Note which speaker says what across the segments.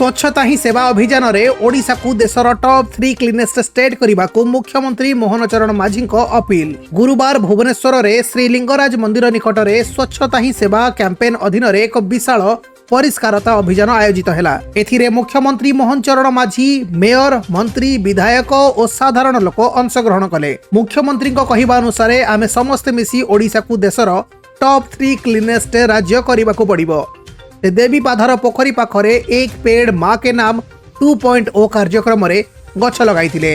Speaker 1: स्वच्छता ही सेवा अभियान रे ओडिशा को देशर टॉप 3 क्लीनेस्ट स्टेट करने को मुख्यमंत्री मोहन चरण माझी अपील। गुरुवार भुवनेश्वर रे श्री लिंगराज मंदिर निकट में स्वच्छता ही सेवा कैंपेन अधीन रे एक विशाल परिष्कारता अभियान आयोजित हैला। एथिरे मुख्यमंत्री मोहन चरण माझी, मेयर, मंत्री, विधायक और साधारण लोक अंशग्रहण कले। मुख्यमंत्री कहवा अनुसार आमे समस्ते मिसी ओडिशा को देशर टॉप 3 क्लीनेस्ट राज्य करने को पड़िबो। देवी पाधर पोखरी पाखरे एक पेड़ माँ के नाम 2.0 कार्यक्रम रे गछ लगाइथिले।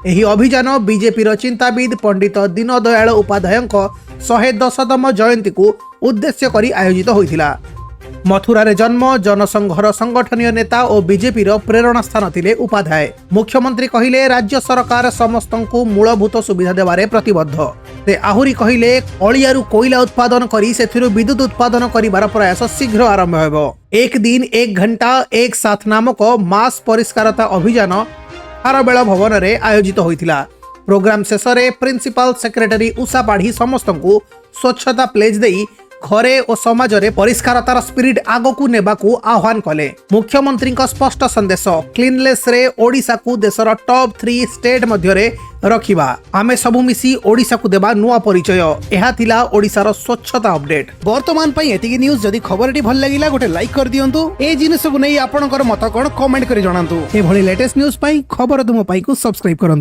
Speaker 1: एही अभियान बीजेपी चिंताविद पंडित दीनदयाल उपाध्याय 110तम जयंती को उद्देश्य करी आयोजित होइथिला। मथुरा रे जन्म, जनसंघर संगठनीय नेता और बीजेपी प्रेरणा स्थान थिले उपाध्याय। मुख्यमंत्री कहिले राज्य सरकार समस्तंकु मूलभूत सुविधा देवारे प्रतिबद्ध। से आहुरी कहिले अलियारू कोयला उत्पादन करी सेथिरु विद्युत उत्पादन करिवार प्रयास शीघ्र आरंभ हेबो। एक दिन एक घंटा एक साथ नामक मास परिष्कारता अभियान खारबेल भवन रे आयोजित होइथिला। प्रोग्राम शेष रे प्रिंसिपल सेक्रेटरी उषा पाढ़ी समस्तंकु स्वच्छता प्लेज देई घरे और समाज रे परिष्कारतार स्पिरिट आगकू नेबाकू आह्वान कले। मुख्यमंत्री स्पष्ट संदेश, क्लीनलेस रे ओडिशा को देशर टॉप 3 स्टेट मध्य रे रखिबा। आमे सबु मिसी ओडिशा को देबा नुआ परिचय। एहा थिला ओडिशार स्वच्छता अपडेट। वर्तमान पई एतिकी न्यूज। जदि खबरटी भल लागिला गोटे लाइक कर दियंतु। ए जिनिस को नै आपनकर मत कोन कमेंट करि जणांतु। ए भली लेटेस्ट न्यूज पई खबर तुम पई को सब्सक्राइब करंतु।